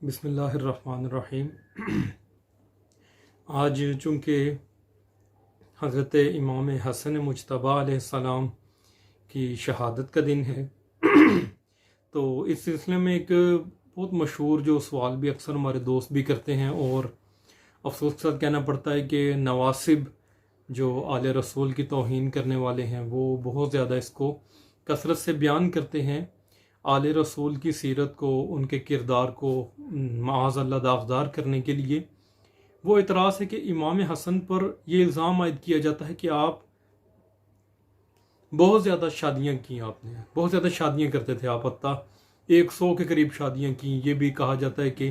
बिस्मिल्लाहिर्रहमानिर्रहीम। आज चूँकि हज़रत इमाम हसन मुज्तबा अलैहिस्सलाम की शहादत का दिन है तो इस सिलसिले में एक बहुत मशहूर जो सवाल भी अक्सर हमारे दोस्त भी करते हैं और अफसोस के साथ कहना पड़ता है कि नवासिब जो आले रसूल की तौहीन करने वाले हैं वो बहुत ज़्यादा इसको कसरत से बयान करते हैं। आले रसूल की सीरत को, उनके किरदार को माअज़ल्लाह दागदार करने के लिए वो इतराज़ है कि इमाम हसन पर यह इल्ज़ाम आयद किया जाता है कि आप बहुत ज़्यादा शादियाँ की, आपने बहुत ज़्यादा शादियाँ करते थे आप, हत्ता 100 के करीब शादियाँ की। ये भी कहा जाता है कि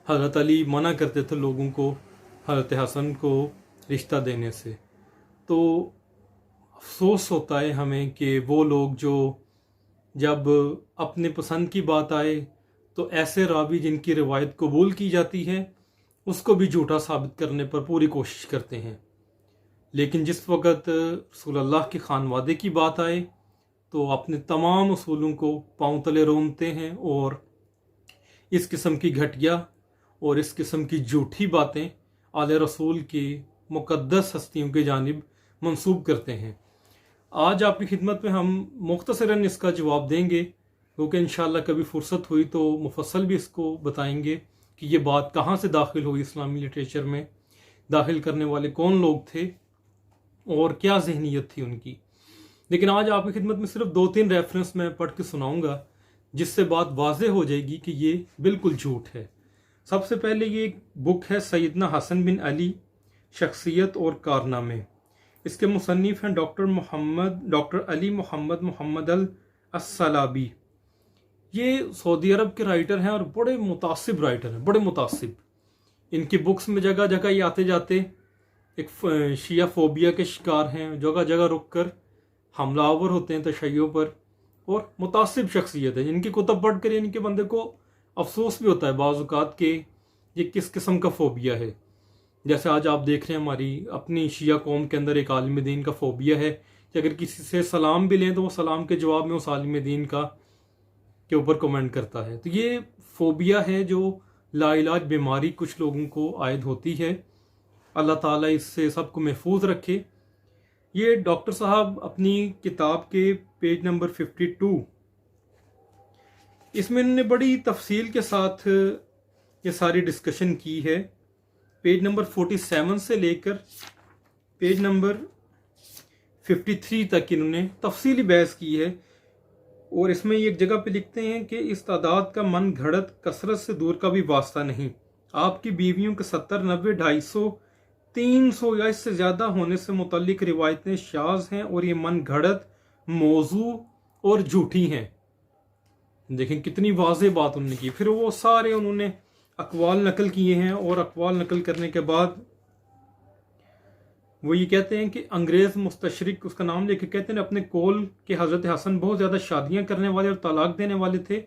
हज़रत अली मना करते थे लोगों को हज़रत हसन को रिश्ता देने से। तो अफसोस होता है हमें कि वो लोग जो जब अपने पसंद की बात आए तो ऐसे रावी जिनकी रिवायत कबूल की जाती है उसको भी झूठा साबित करने पर पूरी कोशिश करते हैं, लेकिन जिस वक़्त रसूलुल्लाह के खानवादे की बात आए तो अपने तमाम उसूलों को पांव तले रोनते हैं और इस किस्म की घटिया और इस किस्म की झूठी बातें आले रसूल की मुक़द्दस हस्तियों की जानिब मंसूब करते हैं। आज आपकी खिदमत में हम मुख्तसरन इसका जवाब देंगे, क्योंकि इंशाअल्लाह कभी फुर्सत हुई तो मुफस्सल भी इसको बताएंगे कि ये बात कहाँ से दाखिल हुई, इस्लामी लिटरेचर में दाखिल करने वाले कौन लोग थे और क्या जहनीत थी उनकी। लेकिन आज आपकी खिदमत में सिर्फ 2-3 रेफरेंस मैं पढ़ के सुनाऊंगा जिससे बात वाज़ेह हो जाएगी कि ये बिल्कुल झूठ है। सबसे पहले ये एक बुक है सैयदना हसन बिन अली, शख्सियत और कारनामे। इसके मुसन्निफ हैं डॉक्टर अली मोहम्मद मोहम्मद अल अस्सलाबी। ये सऊदी अरब के राइटर हैं और बड़े मुतासिब राइटर हैं, बड़े मुतासिब। इनकी बुक्स में जगह जगह ये आते जाते एक शिया फोबिया के शिकार हैं, जगह जगह रुक कर हमलावर होते हैं तशय्यो पर, और मुतासिब शख्सियत है जिनकी कुतब पढ़ कर इनके बंदे को अफसोस भी होता है बाज़ औक़ात के ये किस किस्म का फोबिया है। जैसे आज आप देख रहे हैं हमारी अपनी शिया कौम के अंदर एक आलिम दीन का फोबिया है कि अगर किसी से सलाम भी लें तो वो सलाम के जवाब में उस आलिम दीन का के ऊपर कमेंट करता है। तो ये फोबिया है जो लाइलाज बीमारी कुछ लोगों को आयद होती है। अल्लाह ताला इससे सबको महफूज रखे। ये डॉक्टर साहब अपनी किताब के पेज नंबर 52 इसमें इन्होंने बड़ी तफसील के साथ ये सारी डिस्कशन की है। पेज नंबर 47 से लेकर पेज नंबर 53 तक इन्होंने तफसीली बहस की है। और इसमें एक जगह पे लिखते हैं कि इस तादाद का मन घड़त कसरत से दूर का भी वास्ता नहीं। आपकी बीवियों के 70, 90, 250, 300 या इससे ज़्यादा होने से मुतल्लिक रिवायतें शाज़ हैं और ये मन घड़त, मौजू और झूठी हैं। देखें कितनी वाज़ेह बात उन्होंने की। फिर वो सारे उन्होंने अक़वाल नकल किए हैं और अक़वाल नकल करने के बाद वो ये कहते हैं कि अंग्रेज़ मुस्तशरिक उसका नाम लेके कहते हैं अपने कौल के हज़रत हसन बहुत ज़्यादा शादियाँ करने वाले और तलाक देने वाले थे।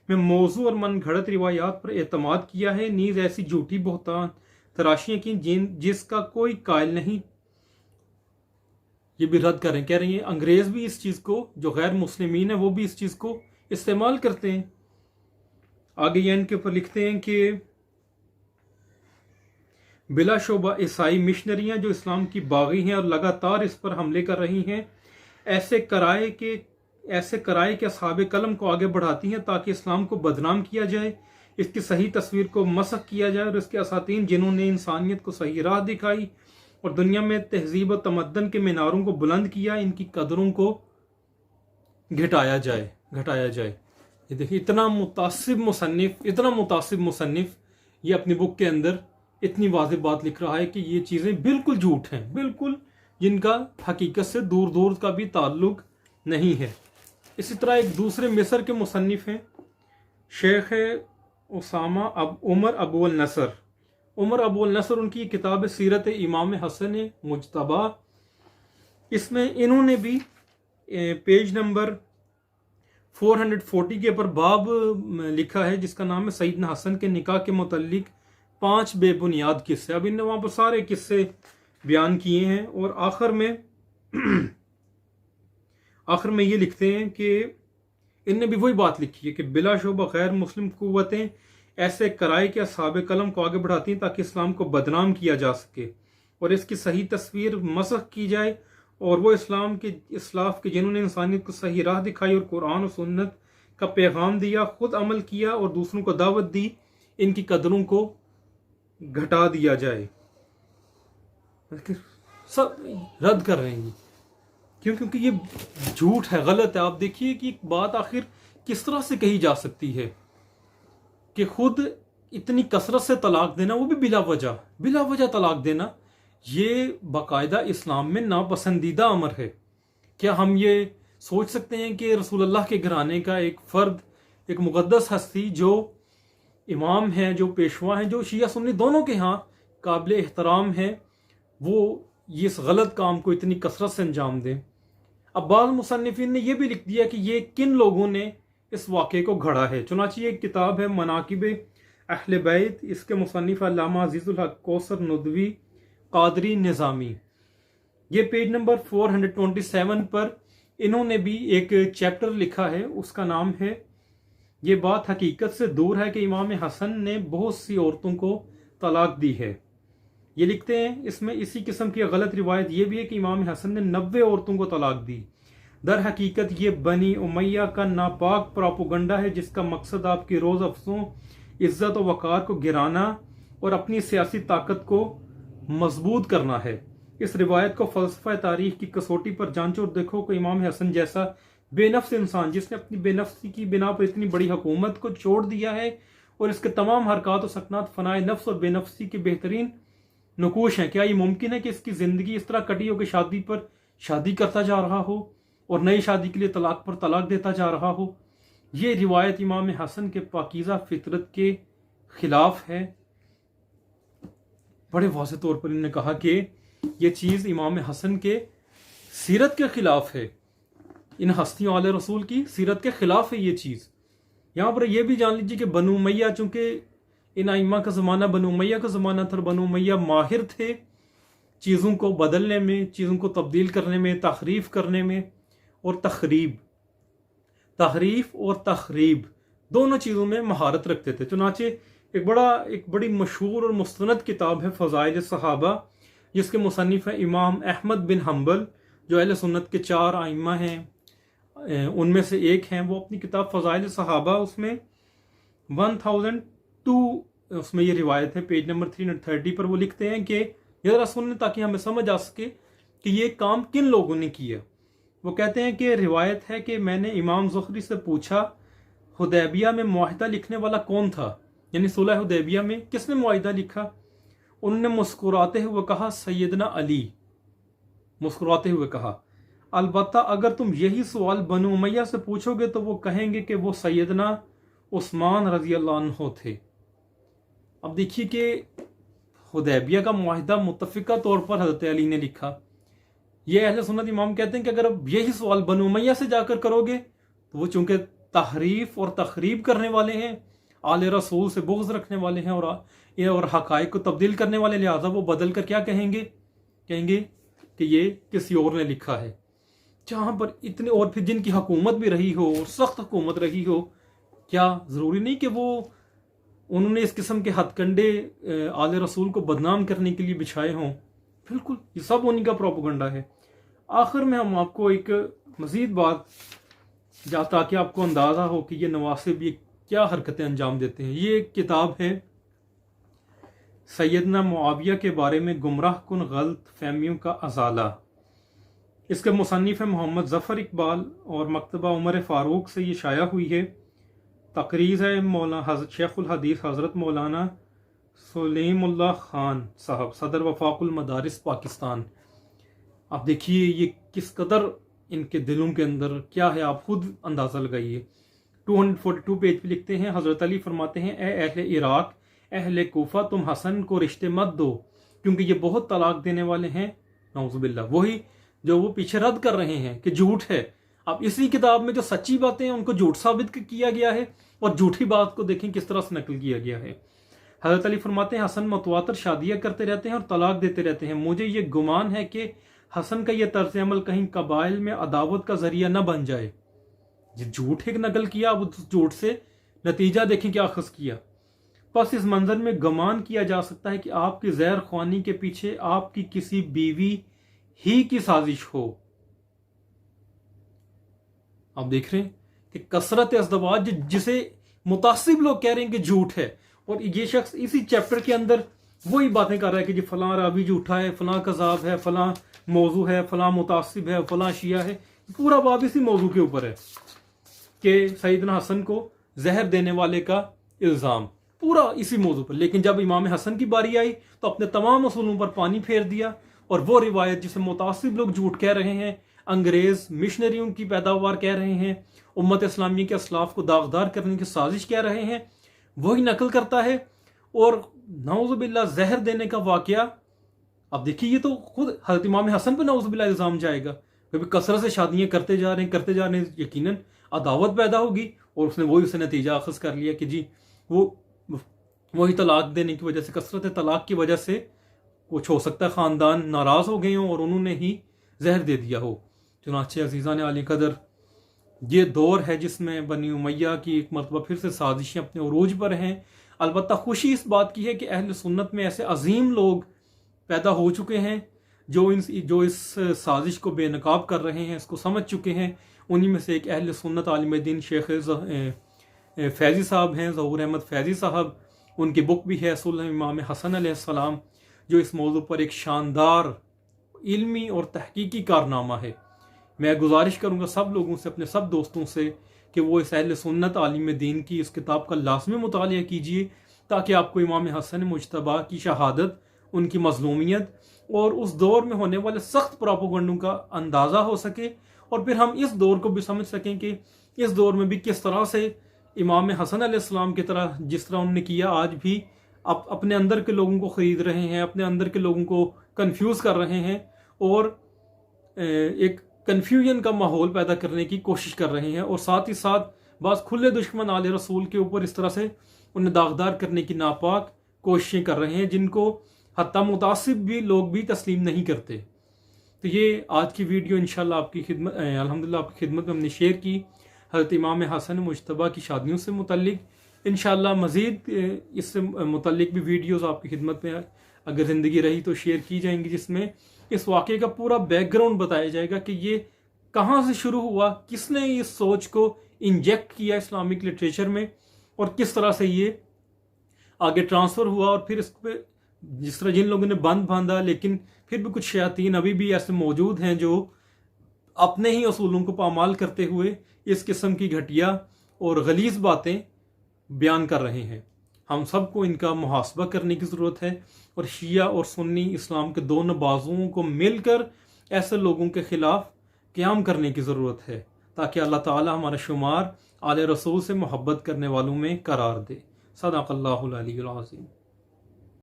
मैं मौजू और मन घड़त रिवायात पर एतमाद किया है, नीज़ ऐसी झूठी बहतान तराशियाँ की जिसका कोई कायल नहीं। ये भी रद्द करें, कह रहे हैं अंग्रेज़ भी इस चीज़ को, जो गैर मुस्लिमीन है वो भी इस चीज़ को इस्तेमाल करते हैं। आगे ये इनके ऊपर लिखते हैं कि बिलाशुबा ईसाई मिशनरियां जो इस्लाम की बागी हैं और लगातार इस पर हमले कर रही हैं, ऐसे कराए के असहाब कलम को आगे बढ़ाती हैं ताकि इस्लाम को बदनाम किया जाए, इसकी सही तस्वीर को मसख किया जाए और इसके असातीन जिन्होंने इंसानियत को सही राह दिखाई और दुनिया में तहजीब और तमद्दन के मीनारों को बुलंद किया, इनकी कदरों को घटाया जाए। ये देखिए इतना मुतासिब मुसन्निफ ये अपनी बुक के अंदर इतनी वाज़ेह बात लिख रहा है कि ये चीज़ें बिल्कुल झूठ हैं, बिल्कुल जिनका हकीकत से दूर दूर का भी ताल्लुक नहीं है। इसी तरह एक दूसरे मिस्र के मुसन्निफ हैं शेख उसामा उमर अबुल नसर। उनकी किताब है सीरत इमाम हसन मुज्तबा। इसमें इन्होंने भी पेज नंबर 440 के ऊपर बाब लिखा है जिसका नाम है सैयदना हसन के निकाह के मुतल्लिक 5 बेबुनियाद किस्से। अब इन्होंने वहां पर सारे किस्से बयान किए हैं और आखिर में ये लिखते हैं कि इनने भी वही बात लिखी है कि बिलाशुबा गैर मुस्लिम कुव्वतें ऐसे कराए के असहाब कलम को आगे बढ़ाती हैं ताकि इस्लाम को बदनाम किया जा सके और इसकी सही तस्वीर मसख की जाए, और वो इस्लाम के इस्लाफ के जिन्होंने इंसानियत को सही राह दिखाई और कुरान और सुन्नत का पैगाम दिया, खुद अमल किया और दूसरों को दावत दी, इनकी कदरों को घटा दिया जाए। सब रद्द कर रहे हैं क्योंकि ये झूठ है, गलत है। आप देखिए कि बात आखिर किस तरह से कही जा सकती है कि खुद इतनी कसरत से तलाक देना, वो भी बिला वजह तलाक देना, ये बाकायदा इस्लाम में नापसंदीदा अमर है। क्या हम ये सोच सकते हैं कि रसूलुल्लाह के घराने का एक फर्द, एक मुक़द्दस हस्ती जो इमाम है, जो पेशवा हैं, जो शिया सुन्नी दोनों के यहाँ काबिल एहतराम है, वो ये इस गलत काम को इतनी कसरत से अंजाम दें? अब बाज़ मुसन्निफीन ने यह भी लिख दिया कि ये किन लोगों ने इस वाक़े को घड़ा है। चुनांचे एक किताब है मनाकिब अहले बैत, इसके मुसन्निफ अल्लामा अज़ीज़ुल हक कौसर नदवी कादरी निज़ामी, ये पेज नंबर 427 पर इन्होंने भी एक चैप्टर लिखा है, उसका नाम है ये बात हकीकत से दूर है कि इमाम हसन ने बहुत सी औरतों को तलाक दी है। ये लिखते हैं इसमें इसी किस्म की गलत रिवायत ये भी है कि इमाम हसन ने 90 औरतों को तलाक दी। दर हकीकत ये बनी उमैया का नापाक प्रोपोगंडा है जिसका मकसद आपकी रोज़ अफसों, इज्जत और वक़ार को गिराना और अपनी सियासी ताकत को मजबूत करना है। इस रिवायत को फ़लसफ़ा तारीख की कसौटी पर जांचो और देखो कि इमाम हसन जैसा बेनफ्स इंसान जिसने अपनी बेनफ्सी की बिना पर इतनी बड़ी हुकूमत को छोड़ दिया है और इसके तमाम हरकत और सकनात फ़नाए नफ्स और बेनफ्सी के बेहतरीन नकूश हैं, क्या ये मुमकिन है कि इसकी ज़िंदगी इस तरह कटी हो कि शादी पर शादी करता जा रहा हो और नई शादी के लिए तलाक पर तलाक देता जा रहा हो? ये रिवायत इमाम हसन के पाकीज़ा फितरत के खिलाफ है। बड़े वाज़ेह तौर पर इन्होंने कहा कि ये चीज़ इमाम हसन के सीरत के खिलाफ है, इन हस्तियों वाले रसूल की सीरत के खिलाफ है ये चीज़। यहाँ पर यह भी जान लीजिए कि बनु उमैया, चूंकि इन आइम्मा का ज़माना बनु उमैया का ज़माना था, बनु उमैया माहिर थे चीज़ों को बदलने में, चीज़ों को तब्दील करने में, तहरीफ करने में और तहरीफ और तखरीब दोनों चीज़ों में महारत रखते थे। चुनाचे एक बड़ी मशहूर और मुस्तनद किताब है फ़ज़ाइल सहाबा, जिसके मुसन्निफ है इमाम अहमद बिन हम्बल, जो अहले सुन्नत के 4 आइम्मा हैं उनमें से एक हैं। वो अपनी किताब फ़ज़ाइल सहाबा उसमें 1002 उसमें ये रिवायत है, पेज नंबर 330 पर वो लिखते हैं कि ज़रा सुनने ताकि हमें समझ आ सके कि ये काम किन लोगों ने किया। वो कहते हैं कि रिवायत है कि मैंने इमाम ज़ुहरी से पूछा हुदैबिया में मुआहिदा लिखने वाला कौन था, यानी सुलह हुदैबिया में किसने मुआहिदा लिखा? उन्होंने मुस्कुराते हुए कहा सैयदना अली। मुस्कुराते हुए कहा, अलबत्ता अगर तुम यही सवाल बनु उमैया से पूछोगे तो वो कहेंगे कि वो सैयदना उस्मान रजी अल्लाह अन्हु थे। अब देखिए कि हुदैबिया का मुआहिदा मुत्तफिका तौर पर हज़रत अली ने लिखा। ये अहले सुन्नत इमाम कहते हैं कि अगर अब यही सवाल बनु उमैया से जाकर करोगे तो वो चूंकि तहरीफ और तखरीब करने वाले हैं, आले रसूल से बुग़्ज़ रखने वाले हैं और हक़ाइक़ को तब्दील करने वाले, लिहाजा वो बदल कर क्या कहेंगे कि ये किसी और ने लिखा है। जहाँ पर इतने और फिर जिनकी हुकूमत भी रही हो और सख्त हुकूमत रही हो, क्या ज़रूरी नहीं कि वो उन्होंने इस किस्म के हथकंडे आले रसूल को बदनाम करने के लिए बिछाए हों? बिल्कुल, ये सब उन्हीं का प्रोपेगेंडा है। आखिर में हम आपको एक मज़ीद बात ताकि आपको अंदाज़ा हो कि ये नवासिब ये क्या हरकतें अंजाम देते हैं। ये एक किताब है सैयदना मुआविया के बारे में गुमराह कुन गलत फहमियों का अजाला। इसके मुसन्निफ है मोहम्मद ज़फ़र इकबाल और मकतबा उमर फ़ारूक से ये शाया हुई है। तकरीज़ है मौलाना शेखुल हदीस हज़रत मौलाना सुलेमुल्लाह खान साहब, सदर वफाकुल मदारिस पाकिस्तान। आप देखिए ये किस कदर इनके दिलों के अंदर क्या है, आप खुद अंदाज़ा लगाइए। 242 पेज पे लिखते हैं, हज़रत अली फरमाते हैं, ए अहले इराक़, अहले कोफा, तुम हसन को रिश्ते मत दो क्योंकि ये बहुत तलाक देने वाले हैं। नौज़ुबिल्लाह, वही जो वो पीछे रद्द कर रहे हैं कि झूठ है। अब इसी किताब में जो सच्ची बातें हैं उनको झूठ साबित किया गया है और झूठी बात को देखें किस तरह से नकल किया गया है। हज़रत अली फरमाते हैं, हसन मतवातर शादियाँ करते रहते हैं और तलाक देते रहते हैं। मुझे ये गुमान है कि हसन का यह तर्ज अमल कहीं कबाइल में अदावत का जरिया न बन जाए। ये झूठ एक नकल किया, अब उस झूठ से नतीजा देखें क्या अखज़ किया। बस इस मंजर में गुमान किया जा सकता है कि आपकी जहर ख्वानी के पीछे आपकी किसी बीवी ही की साजिश हो। आप देख रहे हैं कि कसरत अज़दवाज जिसे मुतासिब लोग कह रहे हैं कि झूठ है, और ये शख्स इसी चैप्टर के अंदर वही बातें कर रहा है कि जी फलां रावी झूठा है, फलां कज़ाब है, फलां मौजू है, फलां मुतासिब है, फलां शिया है। पूरा बाब इसी मौजू के ऊपर है कि सैयदना हसन को जहर देने वाले का इल्ज़ाम, पूरा इसी मौजू पर। लेकिन जब इमाम हसन की बारी आई तो अपने तमाम असूलों पर पानी फेर दिया, और वो रिवायत जिसे मुतासिब लोग झूठ कह रहे हैं, अंग्रेज मिशनरियों की पैदावार कह रहे हैं, उम्मत इस्लामी के असलाफ को दागदार करने की साजिश कह रहे हैं, वही नकल करता है। और नऊज़ुबिल्लाह जहर देने का वाकया, अब देखिए ये तो खुद हज़रत इमाम हसन पर नऊज़ुबिल्लाह इल्ज़ाम जाएगा। कभी कसरत से शादियां करते जा रहे हैं, यकीनन अदावत पैदा होगी, और उसने वही उसे नतीजा अखज़ कर लिया कि जी वही तलाक देने की वजह से, कसरत तलाक की वजह से कुछ हो सकता है ख़ानदान नाराज़ हो गए हों और उन्होंने ही जहर दे दिया हो। चुनांचे अज़ीज़ान आली कदर, ये दौर है जिसमें बनी उमैया की एक मरतबा फिर से साजिशें अपने उरूज पर हैं। अलबत्ता खुशी इस बात की है कि अहल सुन्नत में ऐसे अजीम लोग पैदा हो चुके हैं जो इस साजिश को बेनकाब कर रहे हैं, इसको समझ चुके हैं। उन्हीं में से एक अहल सुन्नत आलिम दीन शेख फैज़ी साहब हैं, ज़हूर अहमद फैज़ी साहब। उनकी बुक भी है सुलह इमाम हसन अलैहिस्सलाम, जो इस मौजू पर एक शानदार इल्मी और तहकीकी कारनामा है। मैं गुजारिश करूँगा सब लोगों से, अपने सब दोस्तों से, कि वो इस अहल सुन्नत आलिम दीन की इस किताब का लाज़मी मुतालिया कीजिए, ताकि आपको इमाम हसन मुज्तबा की शहादत, उनकी मज़लूमियत और उस दौर में होने वाले सख्त प्रोपेगेंडों का अंदाज़ा हो सके, और फिर हम इस दौर को भी समझ सकें कि इस दौर में भी किस तरह से इमाम हसन अलैहिस्सलाम की तरह, जिस तरह उन्होंने किया, आज भी अपने अंदर के लोगों को ख़रीद रहे हैं, अपने अंदर के लोगों को कन्फ्यूज़ कर रहे हैं, और एक कन्फ्यूजन का माहौल पैदा करने की कोशिश कर रहे हैं। और साथ ही साथ बाज़ खुले दुश्मन आले रसूल के ऊपर इस तरह से उन्हें दागदार करने की नापाक कोशिशें कर रहे हैं, जिनको हत्ता मुतासिब भी लोग भी तस्लीम नहीं करते। तो ये आज की वीडियो इंशाल्लाह आपकी खिदमत, अल्हम्दुलिल्लाह आपकी खिदमत में हमने शेयर की हज़रत इमाम हसन मुज्तबा की शादियों से मुतल्लिक। इंशाल्लाह मज़ीद इससे मुतल्लिक भी वीडियोस आपकी खिदमत में अगर ज़िंदगी रही तो शेयर की जाएंगी, जिसमें इस वाक़े का पूरा बैकग्राउंड बताया जाएगा कि ये कहाँ से शुरू हुआ, किसने इस सोच को इंजेक्ट किया इस्लामिक लिटरेचर में, और किस तरह से ये आगे ट्रांसफ़र हुआ। और फिर इस पर जिस तरह जिन लोगों ने बंद बांधा, लेकिन फिर भी कुछ शयातीन अभी भी ऐसे मौजूद हैं जो अपने ही असूलों को पामाल करते हुए इस किस्म की घटिया और गलीज़ बातें बयान कर रहे हैं। हम सबको इनका मुहासबा करने की ज़रूरत है, और शिया और सुन्नी इस्लाम के दोनों बाजुओं को मिलकर ऐसे लोगों के ख़िलाफ़ क़याम करने की ज़रूरत है, ताकि अल्लाह ताला हमारा शुमार आले रसूल से मोहब्बत करने वालों में करार दे। सदाक़ल्लाहुल अलीयुल अज़ीम।